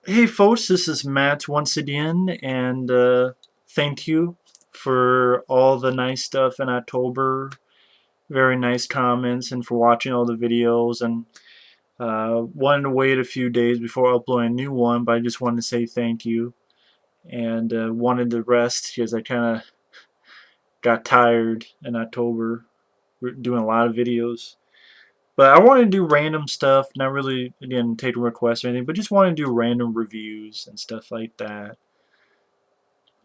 Hey folks, this is Matt once again, and thank you for all the nice stuff in October. Very nice comments, and for watching all the videos. And wanted to wait a few days before uploading a new one, but I just wanted to say thank you. And wanted to rest because I kind of got tired in October doing a lot of videos. But I want to do random stuff, not really, again, taking requests or anything, but just want to do random reviews and stuff like that.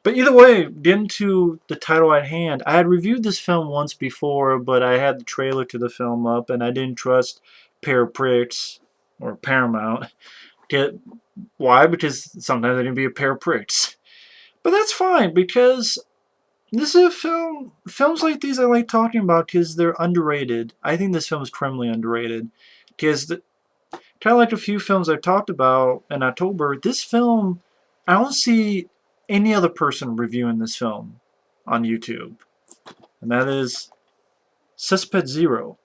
But either way, getting to the title at hand, I had reviewed this film once before, but I had the trailer to the film up, and I didn't trust Paraprix or Paramount. Why? Because sometimes they can be a pair of pricks. But that's fine, because this is a film. Films like these I like talking about because they're underrated. I think this film is criminally underrated. Because kind of like a few films I've talked about in October, this film, I don't see any other person reviewing this film on YouTube. And that is Suspect Zero.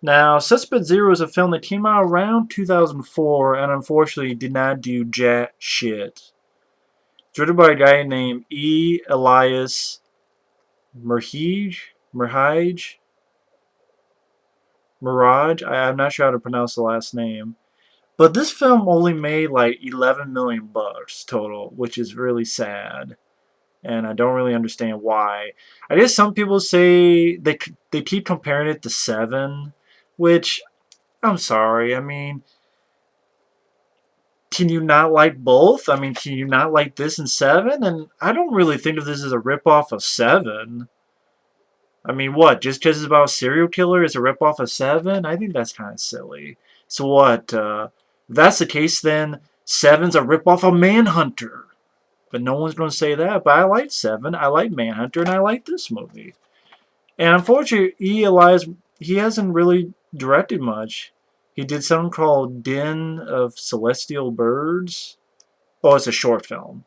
Now, Suspect Zero is a film that came out around 2004 and unfortunately did not do jack shit. It's written by a guy named Elias Merhige. Merhige? Mirage? I'm not sure how to pronounce the last name. But this film only made like 11 million bucks total, which is really sad, and I don't really understand why. I guess some people say they keep comparing it to Seven, which I'm sorry. I mean, can you not like both? I mean, can you not like this and Seven? And I don't really think of this as a ripoff of Seven. I mean, what? Just because it's about a serial killer is a ripoff of Seven? I think that's kind of silly. So what? If that's the case, then Seven's a ripoff of Manhunter. But no one's going to say that. But I like Seven, I like Manhunter, and I like this movie. And unfortunately, Elias, he hasn't really directed much. He did something called Den of Celestial Birds. Oh, it's a short film.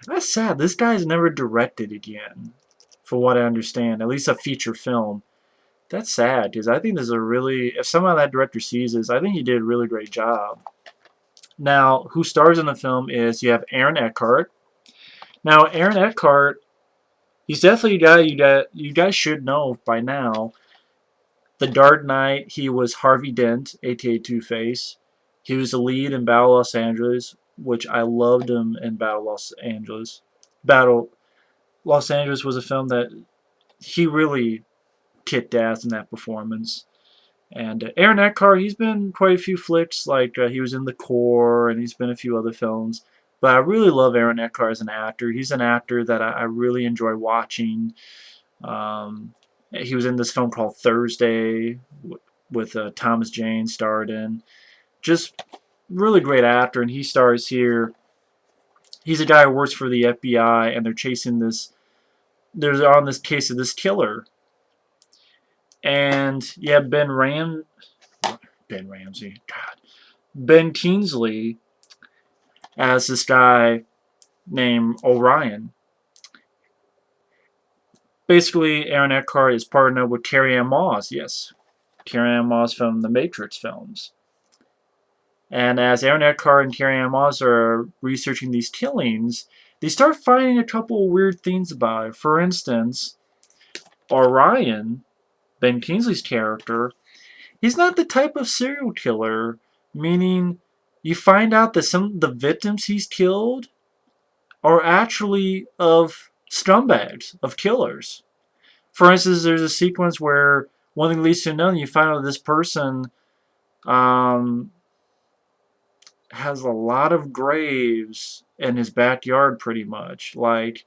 That's sad. This guy's never directed again, for what I understand. At least a feature film. That's sad, because I think this is a really... If somehow that director sees this, I think he did a really great job. Now, who stars in the film is you have Aaron Eckhart. Now, Aaron Eckhart, he's definitely a guy you guys should know by now. The Dark Knight, he was Harvey Dent, aka Two-Face. He was the lead in Battle Los Angeles, which I loved him in Battle Los Angeles. Battle Los Angeles was a film that he really kicked ass in that performance. And Aaron Eckhart, he's been in quite a few flicks, like he was in The Core, and he's been in a few other films. But I really love Aaron Eckhart as an actor. He's an actor that I really enjoy watching. He was in this film called Thursday with Thomas Jane starred in. Just really great actor, and he stars here. He's a guy who works for the FBI, and they're chasing this. They're on this case of this killer, and yeah, Ben Ramsey, God, Ben Kingsley as this guy named Orion. Basically, Aaron Eckhart is partnered with Carrie-Anne Moss. Yes, Carrie-Anne Moss from the Matrix films. And as Aaron Eckhart and Carrie-Anne Moss are researching these killings, they start finding a couple of weird things about it. For instance, Orion, Ben Kingsley's character, he's not the type of serial killer, meaning you find out that some of the victims he's killed are actually of scumbags, of killers. For instance, there's a sequence where one thing leads to another, and you find out this person um, has a lot of graves in his backyard, pretty much. Like,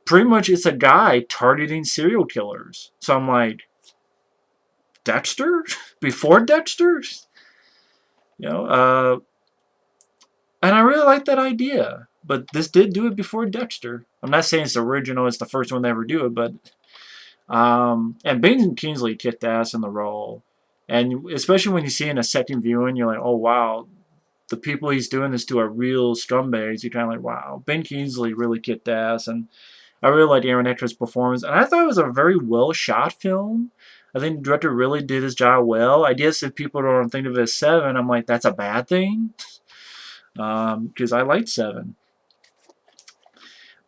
pretty much it's a guy targeting serial killers. So I'm like, Dexter? Before Dexter? You know, and I really like that idea. But this did do it before Dexter. I'm not saying it's original, it's the first one to ever do it, but and Ben Kingsley kicked ass in the role. And especially when you see in a second viewing, you're like, oh wow, the people he's doing this to are real scumbags. You're kind of like, wow, Ben Kingsley really kicked ass. And I really liked Aaron Eckhardt's performance. And I thought it was a very well shot film. I think the director really did his job well. I guess if people don't think of it as Seven, I'm like, that's a bad thing. because I liked 7.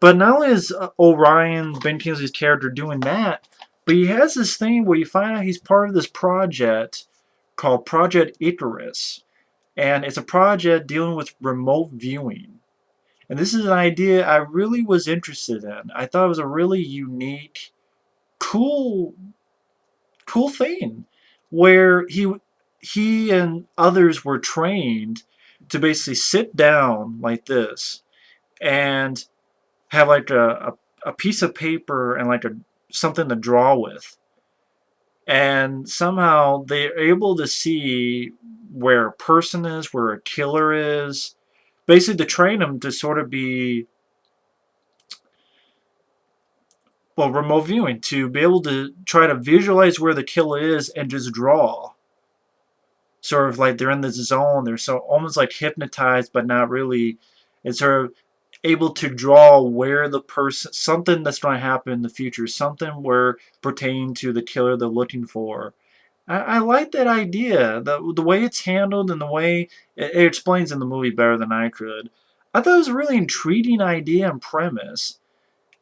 But not only is Orion, Ben Kingsley's character, doing that, but he has this thing where you find out he's part of this project called Project Icarus. And it's a project dealing with remote viewing. And this is an idea I really was interested in. I thought it was a really unique, cool, cool thing where he and others were trained to basically sit down like this and have like a piece of paper and like a something to draw with. And somehow they're able to see where a person is, where a killer is, basically to train them to sort of be, well, remote viewing, to be able to try to visualize where the killer is and just draw. Sort of like they're in this zone, they're so almost like hypnotized, but not really. It's sort of able to draw where the person, something that's going to happen in the future, something where pertaining to the killer they're looking for. I like that idea. The way it's handled and the way it explains in the movie better than I could. I thought it was a really intriguing idea and premise.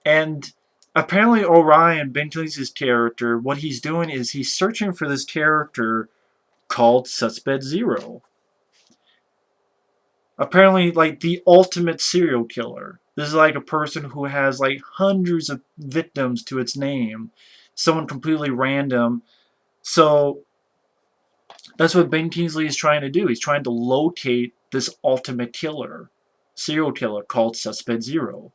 And apparently Orion, Ben Kingsley's character, what he's doing is he's searching for this character called Suspect Zero. Apparently, like the ultimate serial killer. This is like a person who has like hundreds of victims to its name. Someone completely random. So that's what Ben Kingsley is trying to do. He's trying to locate this ultimate killer, serial killer called Suspect Zero.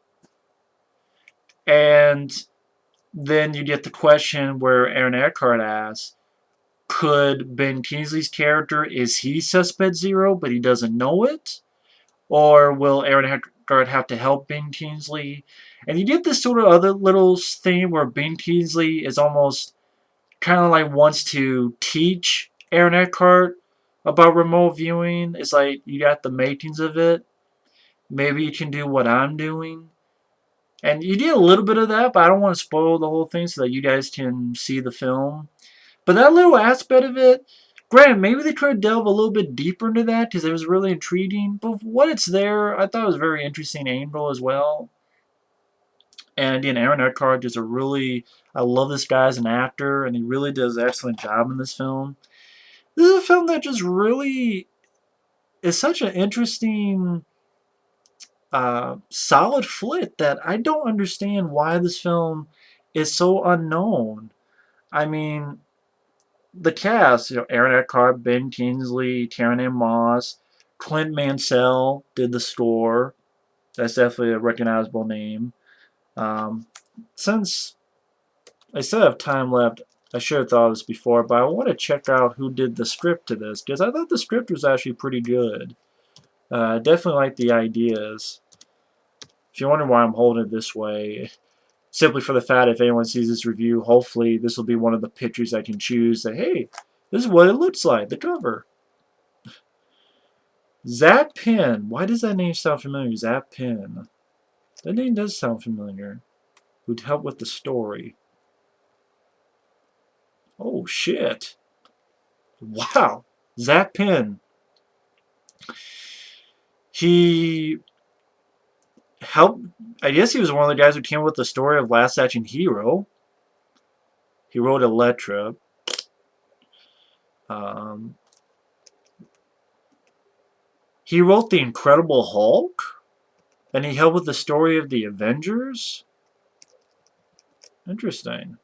And then you get the question where Aaron Eckhart asks, could Ben Kingsley's character, is he Suspect Zero, but he doesn't know it? Or will Aaron Eckhart have to help Ben Kingsley? And you get this sort of other little thing where Ben Kingsley is almost kind of like wants to teach Aaron Eckhart about remote viewing. It's like you got the makings of it. Maybe you can do what I'm doing. And you did a little bit of that, but I don't want to spoil the whole thing so that you guys can see the film. But that little aspect of it, granted, maybe they could delve a little bit deeper into that because it was really intriguing. But what it's there, I thought it was a very interesting angle as well. And again, Aaron Eckhart is a really, I love this guy as an actor, and he really does an excellent job in this film. This is a film that just really is such an interesting, solid flick that I don't understand why this film is so unknown. I mean, the cast, Aaron Eckhart, Ben Kingsley, Carrie-Anne Moss, Clint Mansell did the score. That's definitely a recognizable name. Since I still have time left, I should have thought of this before, but I want to check out who did the script to this, because I thought the script was actually pretty good. Definitely like the ideas. If you're wondering why I'm holding it this way, simply for the fact if anyone sees this review, hopefully this will be one of the pictures I can choose. That, hey, this is what it looks like, the cover. Zap Penn. Why does that name sound familiar? Zap Penn. That name does sound familiar. Who'd help with the story. Oh, shit. Wow. Zap Penn. He helped. I guess he was one of the guys who came up with the story of Last Action Hero. He wrote Elektra. He wrote The Incredible Hulk. And he helped with the story of the Avengers. Interesting.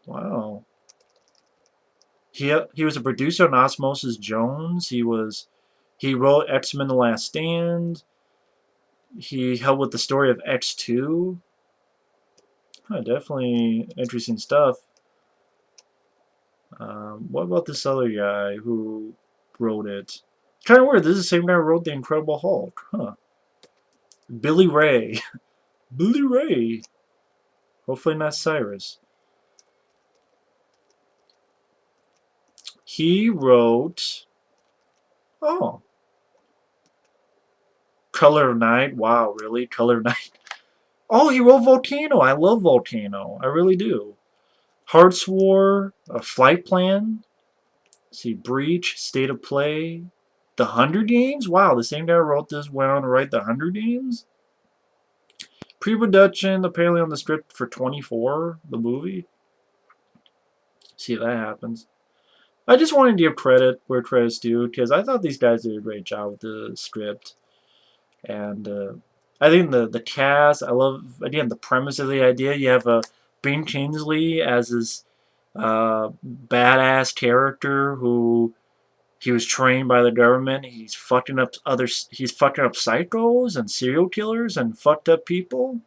Wow. He was a producer on Osmosis Jones. He wrote X-Men: The Last Stand. He helped with the story of X2. Definitely interesting stuff. What about this other guy who wrote it? Kind of weird. This is the same guy who wrote The Incredible Hulk. Huh. Billy Ray. Billy Ray. Hopefully not Cyrus. He wrote... Oh. Color of Night. Wow, really? Color of Night. Oh, he wrote Volcano. I love Volcano. I really do. Hearts War. A Flight Plan. Let's see, Breach. State of Play. The Hunger Games? Wow, the same guy who wrote this went on to write The Hunger Games? Pre-production apparently on the script for 24, the movie. See if that happens. I just wanted to give credit where credit's due because I thought these guys did a great job with the script. And I think the cast, I love, again, the premise of the idea. You have Ben Kingsley as this badass character who he was trained by the government. He's fucking up psychos and serial killers and fucked up people.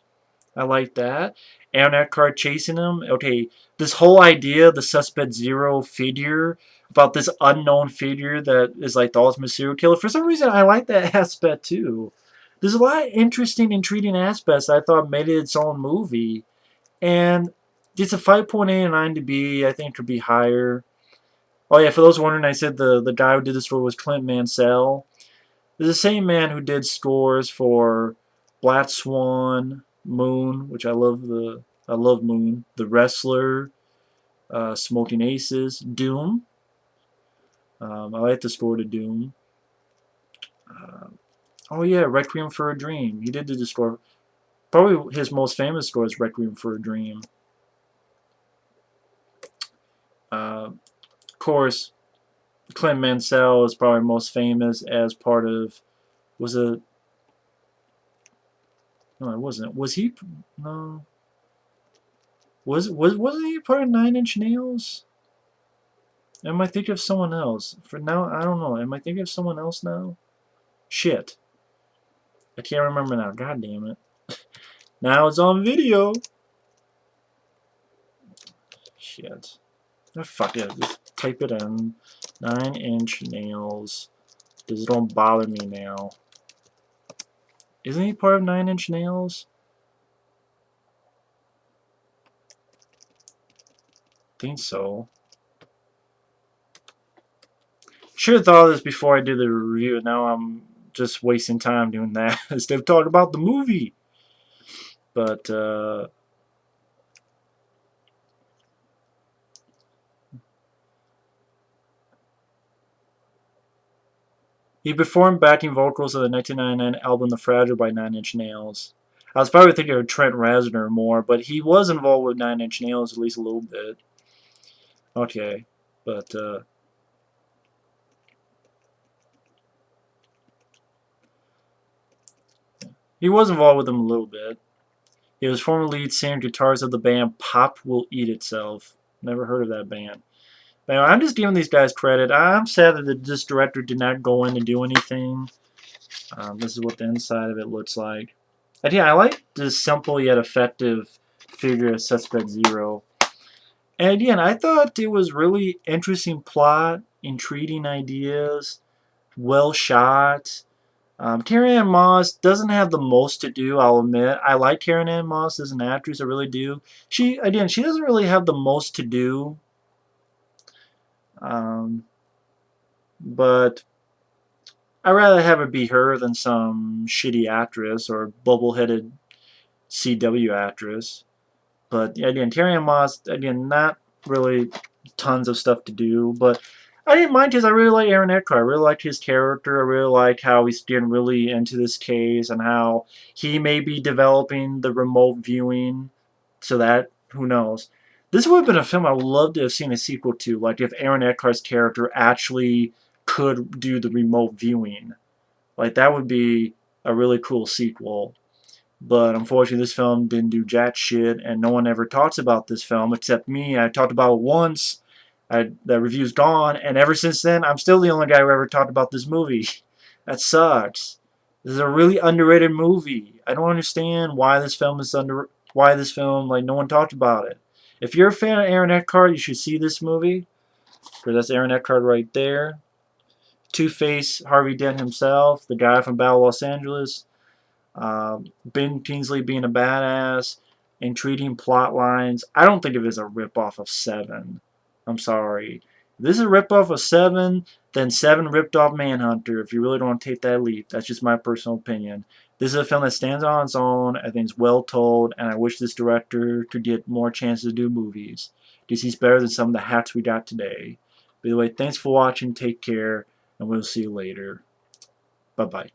I like that. Aaron Eckhart chasing him. Okay, this whole idea, the Suspect Zero figure, about this unknown figure that is like the ultimate serial killer. For some reason, I like that aspect too. There's a lot of interesting, intriguing aspects I thought made it its own movie. And it's a 5.89 to be. I think it could be higher. Oh yeah, for those wondering, I said the guy who did the score was Clint Mansell. It's the same man who did scores for Black Swan, Moon, which I love Moon, The Wrestler, Smoking Aces, Doom. I like the score to Doom. Uh, oh yeah, Requiem for a Dream. He did do the score. Probably his most famous score is Requiem for a Dream. Of course, Clint Mansell is probably most famous as part of was it? No, it wasn't. Was he? No. Wasn't he part of Nine Inch Nails? Am I thinking of someone else? For now, I don't know. Am I thinking of someone else now? Shit. I can't remember now. God damn it. Now it's on video. Shit. Oh, fuck it. Just type it in. 9 Inch Nails. This don't bother me now. Isn't he part of 9 Inch Nails? Think so. Should have thought of this before I did the review. Now I'm just wasting time doing that instead of talking about the movie. But he performed backing vocals of the 1999 album The Fragile by 9 Inch Nails. I was probably thinking of Trent Reznor more, but he was involved with 9 Inch Nails at least a little bit. Okay, but he was involved with them a little bit. He was former lead singer and guitarist of the band Pop Will Eat Itself. Never heard of that band. But anyway, I'm just giving these guys credit. I'm sad that this director did not go in and do anything. This is what the inside of it looks like. And yeah, I like this simple yet effective figure of Suspect Zero. And again, I thought it was really interesting plot, intriguing ideas, well shot. Carrie-Anne Moss doesn't have the most to do, I'll admit. I like Carrie-Anne Moss as an actress, I really do. She doesn't really have the most to do. But I'd rather have it be her than some shitty actress or bubble-headed CW actress. But again, Carrie-Anne Moss, again, not really tons of stuff to do. But I didn't mind because I really like Aaron Eckhart. I really liked his character. I really like how he's getting really into this case and how he may be developing the remote viewing so that, who knows. This would have been a film I would love to have seen a sequel to. Like if Aaron Eckhart's character actually could do the remote viewing. Like that would be a really cool sequel. But unfortunately, this film didn't do jack shit, and no one ever talks about this film except me. I talked about it once. The review's gone, and ever since then, I'm still the only guy who ever talked about this movie. That sucks. This is a really underrated movie. I don't understand why this film like no one talked about it. If you're a fan of Aaron Eckhart, you should see this movie, because that's Aaron Eckhart right there. Two-Face Harvey Dent himself, the guy from Battle Los Angeles. Ben Kingsley being a badass, intriguing plot lines. I don't think of it as a ripoff of Seven. I'm sorry. If this is a ripoff of Seven, then Seven ripped off Manhunter, if you really don't want to take that leap. That's just my personal opinion. This is a film that stands on its own. I think it's well told, and I wish this director could get more chances to do movies. Because he's better than some of the hacks we got today. By the way, thanks for watching. Take care. and we'll see you later. Bye-bye.